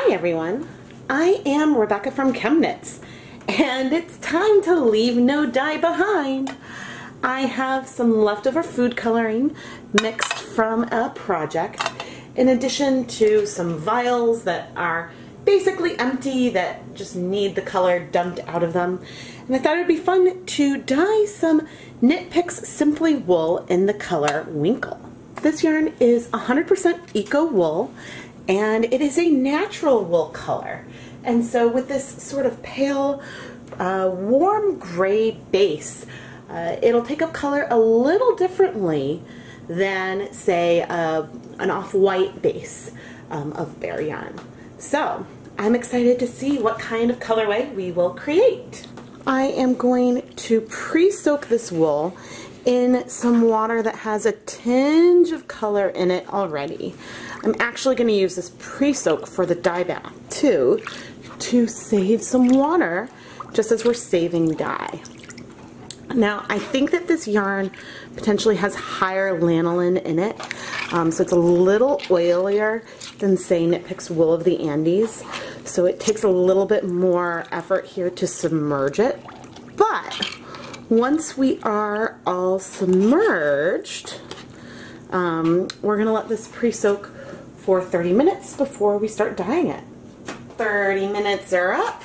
Hi everyone, I am Rebecca from ChemKnits, and it's time to leave no dye behind. I have some leftover food coloring mixed from a project, in addition to some vials that are basically empty that just need the color dumped out of them. And I thought it would be fun to dye some KnitPicks Simply Wool in the color Winkle. This yarn is 100% eco wool, and it is a natural wool color. And so with this sort of pale, warm gray base, it'll take up color a little differently than, say, an off-white base of bare yarn. So I'm excited to see what kind of colorway we will create. I am going to pre-soak this wool in some water that has a tinge of color in it already. I'm actually going to use this pre-soak for the dye bath too, to save some water just as we're saving dye. Now I think that this yarn potentially has higher lanolin in it, so it's a little oilier than, say, KnitPicks Wool of the Andes, so it takes a little bit more effort here to submerge it. But once we are all submerged, we're going to let this pre-soak for 30 minutes before we start dyeing it. 30 minutes are up.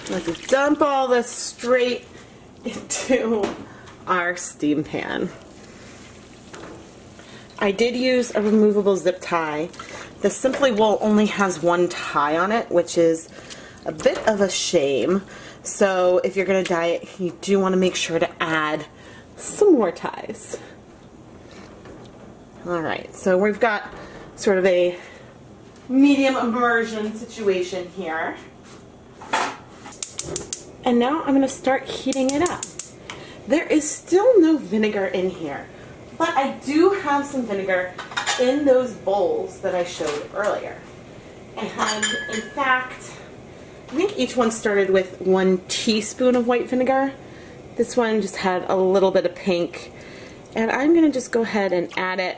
Let's just dump all this straight into our steam pan. I did use a removable zip tie. The Simply Wool only has one tie on it, which is a bit of a shame. So if you're going to dye it, you do want to make sure to add some more ties. Alright, so we've got sort of a medium immersion situation here. And now I'm going to start heating it up. There is still no vinegar in here, but I do have some vinegar in those bowls that I showed earlier. And in fact, I think each one started with 1 teaspoon of white vinegar. This one just had a little bit of pink. And I'm going to just go ahead and add it.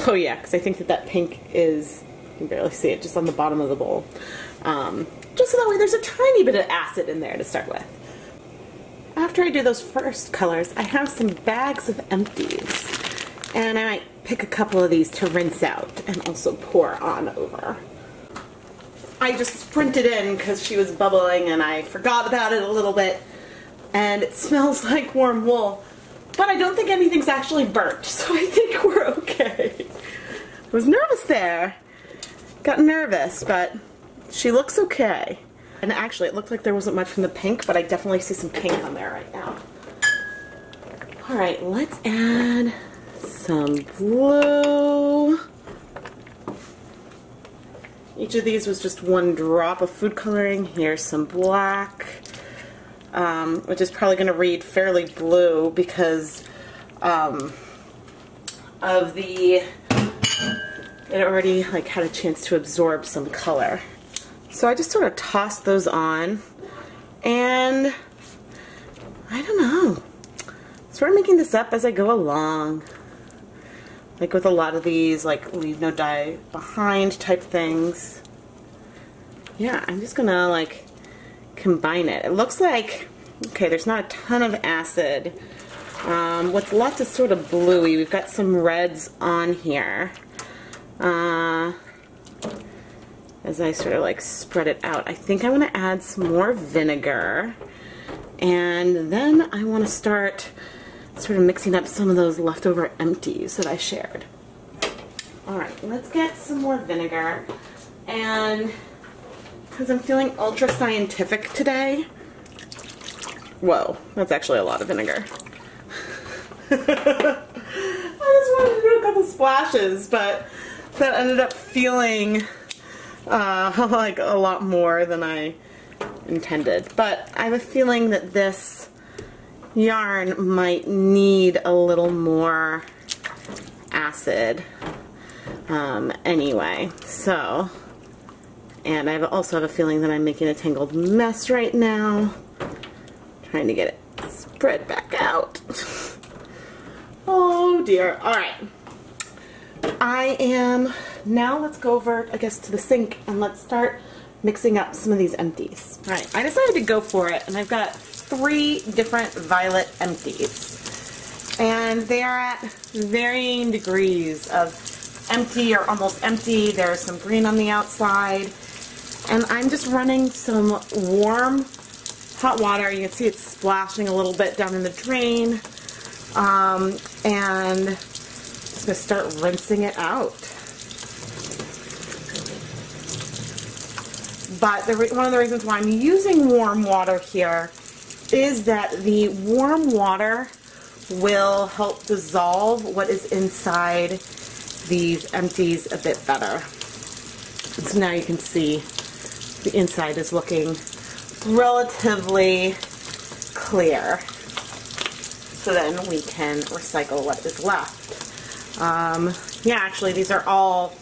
Oh yeah, because I think that that pink is, you can barely see it, just on the bottom of the bowl. Just so that way there's a tiny bit of acid in there to start with. After I do those first colors, I have some bags of empties. And I might pick a couple of these to rinse out and also pour on over. I just sprinted in because she was bubbling and I forgot about it a little bit. And it smells like warm wool. But I don't think anything's actually burnt, so I think we're okay. I was nervous there. Got nervous, but she looks okay. And actually, it looked like there wasn't much from the pink, but I definitely see some pink on there right now. Alright, let's add some blue. Each of these was just 1 drop of food coloring. Here's some black, which is probably going to read fairly blue because of the, it already like had a chance to absorb some color. So I just sort of tossed those on, and I don't know, sort of making this up as I go along. Like with a lot of these, like leave no dye behind type things. Yeah, I'm just gonna like combine it. It looks like, okay, there's not a ton of acid. What's left is sort of bluey. We've got some reds on here. As I sort of like spread it out, I think I want to add some more vinegar, and then I want to start sort of mixing up some of those leftover empties that I shared. Alright, let's get some more vinegar, and because I'm feeling ultra scientific today, whoa, that's actually a lot of vinegar. I just wanted to do a couple splashes, but that ended up feeling like a lot more than I intended. But I have a feeling that this yarn might need a little more acid anyway. So, and I also have a feeling that I'm making a tangled mess right now. Trying to get it spread back out. Oh dear. Alright. I am now let's go over, I guess, to the sink and let's start mixing up some of these empties. All right, I decided to go for it, and I've got 3 different violet empties. And they are at varying degrees of empty or almost empty. There's some green on the outside. And I'm just running some warm hot water. You can see it's splashing a little bit down in the drain. And just gonna start rinsing it out. But one of the reasons why I'm using warm water here is that the warm water will help dissolve what is inside these empties a bit better. So now you can see the inside is looking relatively clear. So then we can recycle what is left. Yeah, actually these are all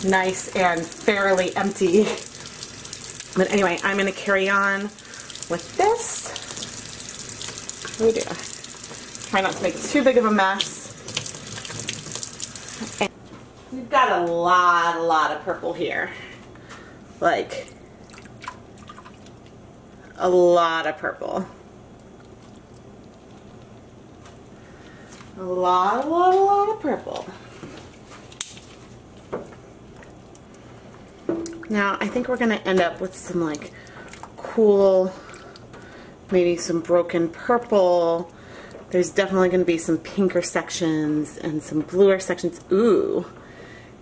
nice and fairly empty. But anyway, I'm going to carry on with this. Oh dear. Try not to make too big of a mess. And we've got a lot of purple here. Like, a lot of purple. A lot of purple. Now, I think we're going to end up with some, like, cool, maybe some broken purple. There's definitely going to be some pinker sections and some bluer sections. Ooh.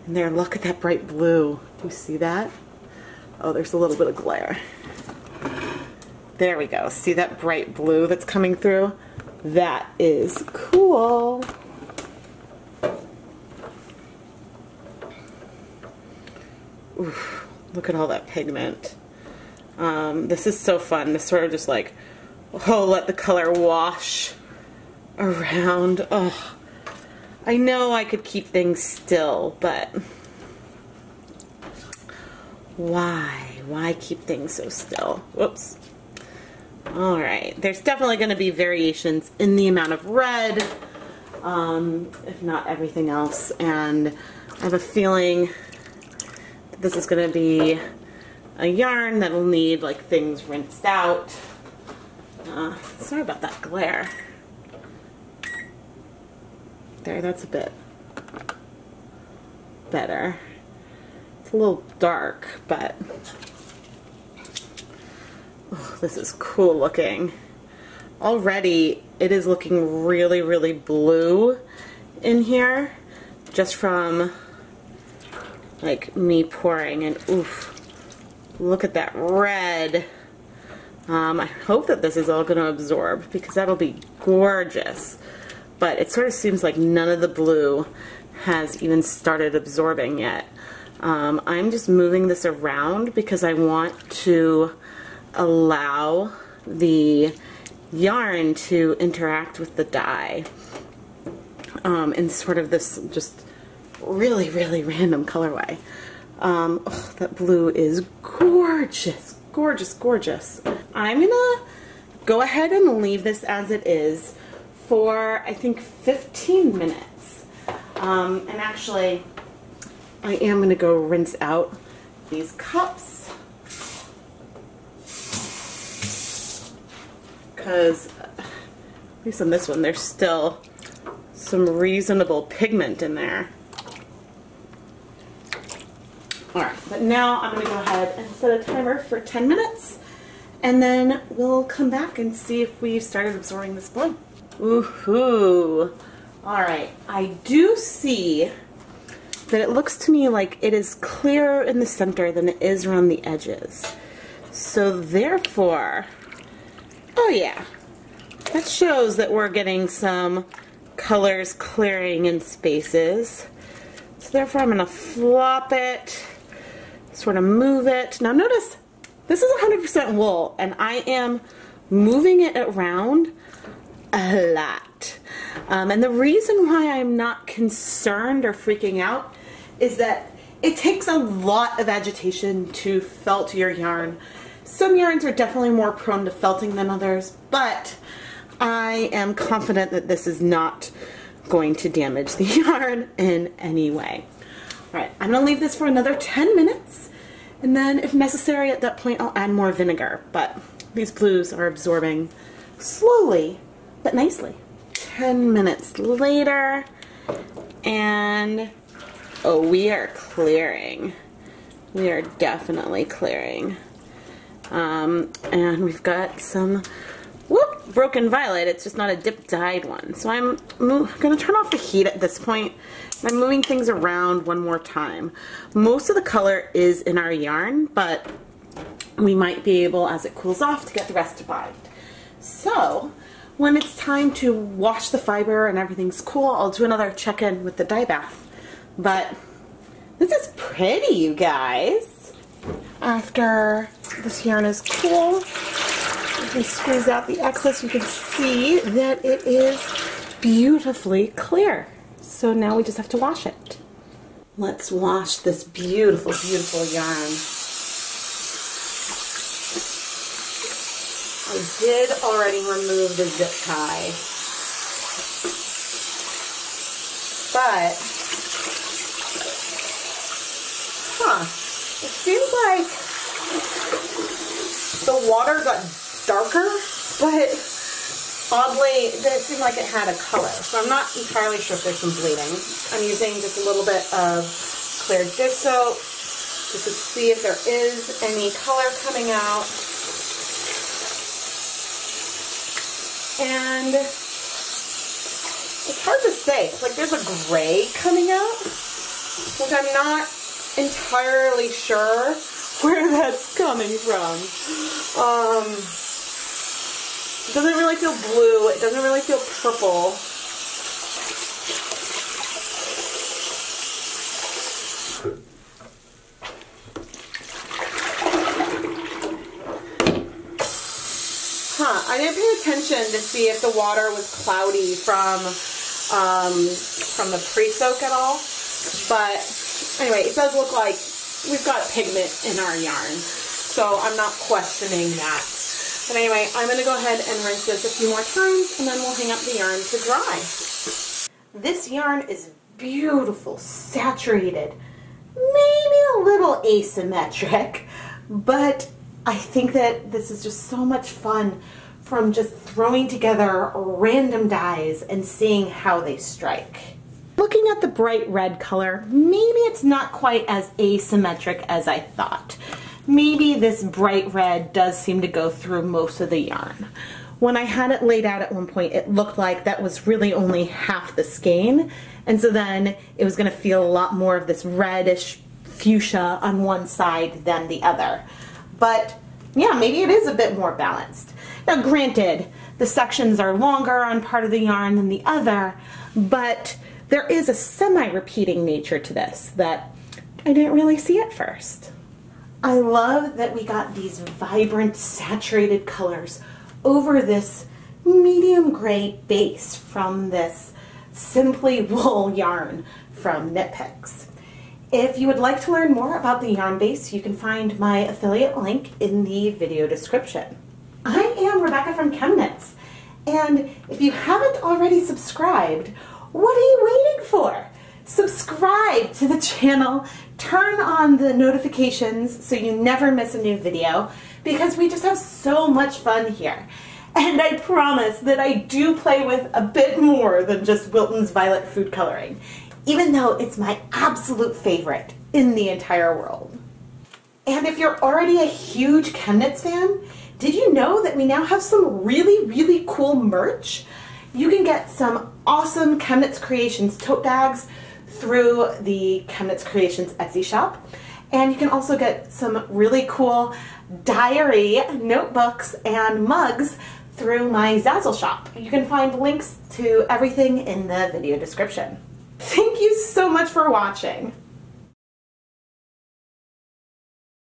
And there, look at that bright blue. Do you see that? Oh, there's a little bit of glare. There we go. See that bright blue that's coming through? That is cool. Oof. Look at all that pigment. This is so fun to sort of just like, oh, let the color wash around. Oh, I know I could keep things still, but why? Why keep things so still? Whoops. All right, there's definitely going to be variations in the amount of red, if not everything else, and I have a feeling this is going to be a yarn that'll need like things rinsed out. Sorry about that glare. There, that's a bit better. It's a little dark, but oh, this is cool looking. Already it is looking really blue in here just from like me pouring, and oof, look at that red. I hope that this is all going to absorb because that'll be gorgeous, but it sort of seems like none of the blue has even started absorbing yet. I'm just moving this around because I want to allow the yarn to interact with the dye in sort of this just really random colorway. Oh, that blue is gorgeous. Gorgeous. I'm gonna go ahead and leave this as it is for I think 15 minutes. And actually I am gonna go rinse out these cups because at least on this one there's still some reasonable pigment in there. Alright, but now I'm going to go ahead and set a timer for 10 minutes and then we'll come back and see if we've started absorbing this blue. Woohoo! Alright, I do see that it looks to me like it is clearer in the center than it is around the edges. So therefore, oh yeah, that shows that we're getting some colors clearing in spaces. So therefore I'm going to flop it, sort of move it. Now notice, this is 100% wool and I am moving it around a lot. And the reason why I'm not concerned or freaking out is that it takes a lot of agitation to felt your yarn. Some yarns are definitely more prone to felting than others, but I am confident that this is not going to damage the yarn in any way. Alright, I'm going to leave this for another 10 minutes, and then if necessary at that point I'll add more vinegar, but these blues are absorbing slowly but nicely. 10 minutes later, and oh, we are clearing. We are definitely clearing. And we've got some broken violet. It's just not a dip dyed one. So I'm going to turn off the heat at this point. I'm moving things around one more time. Most of the color is in our yarn, but we might be able, as it cools off, to get the rest to bind. So when it's time to wash the fiber and everything's cool, I'll do another check-in with the dye bath. But this is pretty, you guys. After this yarn is cool, if we squeeze out the excess, you can see that it is beautifully clear. So now we just have to wash it. Let's wash this beautiful, beautiful yarn. I did already remove the zip tie, but it seems like the water got darker, but oddly, it didn't seem like it had a color. So I'm not entirely sure if there's some bleeding. I'm using just a little bit of clear dish soap just to see if there is any color coming out. And it's hard to say. It's like there's a gray coming out, which I'm not entirely sure where that's coming from. It doesn't really feel blue. It doesn't really feel purple. I didn't pay attention to see if the water was cloudy from the pre-soak at all, but anyway, it does look like we've got pigment in our yarn, so I'm not questioning that. But anyway, I'm going to go ahead and rinse this a few more times, and then we'll hang up the yarn to dry. This yarn is beautiful, saturated, maybe a little asymmetric, but I think that this is just so much fun from just throwing together random dyes and seeing how they strike. Looking at the bright red color, maybe it's not quite as asymmetric as I thought. Maybe this bright red does seem to go through most of the yarn. When I had it laid out at one point, it looked like that was really only half the skein, and so then it was going to feel a lot more of this reddish fuchsia on one side than the other. But yeah, maybe it is a bit more balanced. Now granted, the sections are longer on part of the yarn than the other, but there is a semi-repeating nature to this that I didn't really see at first. I love that we got these vibrant, saturated colors over this medium gray base from this Simply Wool yarn from KnitPicks. If you would like to learn more about the yarn base, you can find my affiliate link in the video description. I am Rebecca from ChemKnits, and if you haven't already subscribed, what are you waiting for? Subscribe to the channel, turn on the notifications so you never miss a new video, because we just have so much fun here. And I promise that I do play with a bit more than just Wilton's Violet food coloring, even though it's my absolute favorite in the entire world. And if you're already a huge ChemKnits fan, did you know that we now have some really, really cool merch? You can get some awesome ChemKnits Creations tote bags through the ChemKnits Creations Etsy shop. And you can also get some really cool diary notebooks and mugs through my Zazzle shop. You can find links to everything in the video description. Thank you so much for watching.